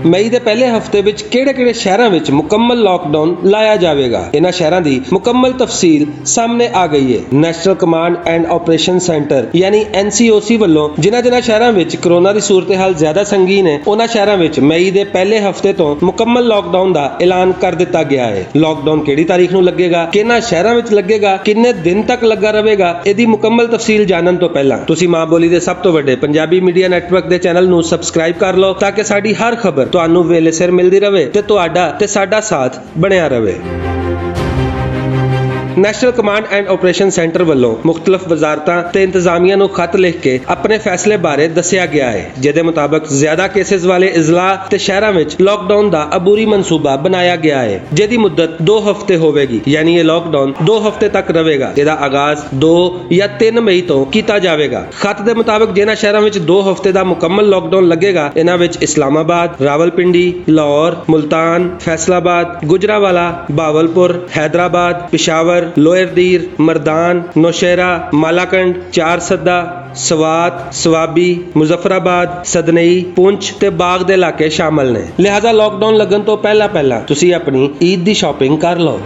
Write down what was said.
ਮਈ ਦੇ ਪਹਿਲੇ ਹਫ਼ਤੇ ਵਿੱਚ ਕਿਹੜੇ-ਕਿਹੜੇ ਸ਼ਹਿਰਾਂ ਵਿੱਚ ਮੁਕੰਮਲ ਲਾਕਡਾਊਨ ਲਾਇਆ ਜਾਵੇਗਾ। ਇਹਨਾਂ ਸ਼ਹਿਰਾਂ ਦੀ ਮੁਕੰਮਲ ਤਫਸੀਲ ਸਾਹਮਣੇ ਆ ਗਈ ਹੈ। National command and operation centre ਯਾਨੀ NCOC ਵੱਲੋਂ ਜਿਨ੍ਹਾਂ ਸ਼ਹਿਰਾਂ ਵਿੱਚ ਕੋਰੋਨਾ ਦੀ ਸੂਰਤ-ਹਾਲ ਜ਼ਿਆਦਾ ਸੰਗੀਨ ਹੈ, ਉਹਨਾਂ ਸ਼ਹਿਰਾਂ ਵਿੱਚ ਮਈ ਦੇ ਪਹਿਲੇ ਹਫ਼ਤੇ ਤੋਂ ਮੁਕੰਮਲ ਲਾਕਡਾਊਨ ਦਾ ਐਲਾਨ ਕਰ ਦਿੱਤਾ ਗਿਆ ਹੈ। ਲਾਕਡਾਊਨ ਕਿਹੜੀ ਤਾਰੀਖ ਨੂੰ ਲੱਗੇਗਾ, ਕਿਹਨਾਂ ਸ਼ਹਿਰਾਂ ਵਿੱਚ ਲੱਗੇਗਾ, ਕਿੰਨੇ ਦਿਨ ਤੱਕ ਲੱਗਾ ਰਹੇਗਾ, ਇਹਦੀ ਮੁਕੰਮਲ ਤਫਸੀਲ ਜਾਣਨ ਤੋਂ ਪਹਿਲਾਂ ਤੁਸੀਂ ਮਾਂ ਬੋਲੀ ਦੇ ਸਭ ਤੋਂ ਵੱਡੇ ਪੰਜਾਬੀ ਮੀਡੀਆ ਨੈਟਵਰਕ ਦੇ ਚੈਨਲ ਨੂੰ ਸਬਸਕ੍ਰਾਈਬ ਕਰ ਲਓ ਤਾਂ ਕਿ ਸਾਡੀ ਹਰ ਖਬਰ ਤੁਹਾਨੂੰ ਵੇਲੇ ਸਿਰ ਮਿਲਦੀ ਰਹੇ ਤੇ ਤੁਹਾਡਾ ਤੇ ਸਾਡਾ ਸਾਥ ਬਣਿਆ ਰਹੇ। National command and operation centre ਵੱਲੋਂ ਮੁਖਤਲਿਫ ਵਜ਼ਾਰਤਾਂ ਤੇ ਇੰਤਜ਼ਾਮੀਆਂ ਨੂੰ ਖੱਤ ਲਿਖ ਕੇ ਆਪਣੇ ਫੈਸਲੇ ਬਾਰੇ ਦੱਸਿਆ ਗਿਆ ਹੈ, ਜਿਹਦੇ ਮੁਤਾਬਕ ਜ਼ਿਆਦਾ ਕੇਸਿਸ ਵਾਲੇ ਅਜ਼ਲਾ ਤੇ ਸ਼ਹਿਰਾਂ ਵਿੱਚ ਲਾਕਡਾਊਨ ਦਾ ਅਬੂਰੀ ਮਨਸੂਬਾ ਬਣਾਇਆ ਗਿਆ ਹੈ, ਜਿਹਦੀ ਮੁੱਦਤ 2 ਹਫ਼ਤੇ ਹੋਵੇਗੀ। ਯਾਨੀ ਇਹ ਲਾਕਡਾਊਨ 2 ਹਫ਼ਤੇ ਤੱਕ ਰਹੇਗਾ। ਇਹਦਾ ਆਗਾਜ਼ 2 ਜਾਂ 3 ਮਈ ਤੋਂ ਕੀਤਾ ਜਾਵੇਗਾ। ਖੱਤ ਦੇ ਮੁਤਾਬਕ ਜਿਹਨਾਂ ਸ਼ਹਿਰਾਂ ਵਿੱਚ 2 ਹਫ਼ਤੇ ਦਾ ਮੁਕੰਮਲ ਲਾਕਡਾਊਨ ਲੱਗੇਗਾ, ਇਹਨਾਂ ਵਿੱਚ ਇਸਲਾਮਾਬਾਦ, ਰਾਵਲਪਿੰਡੀ, ਲਾਹੌਰ, ਮੁਲਤਾਨ, ਫੈਸਲਾਬਾਦ, ਗੁਜਰਾਵਾਲਾ, ਬਾਵਲਪੁਰ, ਹੈਦਰਾਬਾਦ, ਪਿਸ਼ਾਵਰ, ਲੋਅਰ ਦੀਰ, ਮਰਦਾਨ, ਨੌਸ਼ਹਿਰਾ, ਮਾਲਾਕੰਡ, ਚਾਰਸੱਦਾ, ਸਵਾਤ, ਸਵਾਬੀ, ਮੁਜ਼ੱਫਰਾਬਾਦ, ਸਦਨਈ, ਪੁੰਛ ਤੇ ਬਾਗ ਦੇ ਇਲਾਕੇ ਸ਼ਾਮਲ ਨੇ। ਲਿਹਾਜ਼ਾ ਲਾਕਡਾਊਨ ਲੱਗਣ ਤੋਂ ਪਹਿਲਾਂ ਤੁਸੀਂ ਆਪਣੀ ਈਦ ਦੀ ਸ਼ਾਪਿੰਗ ਕਰ ਲਓ।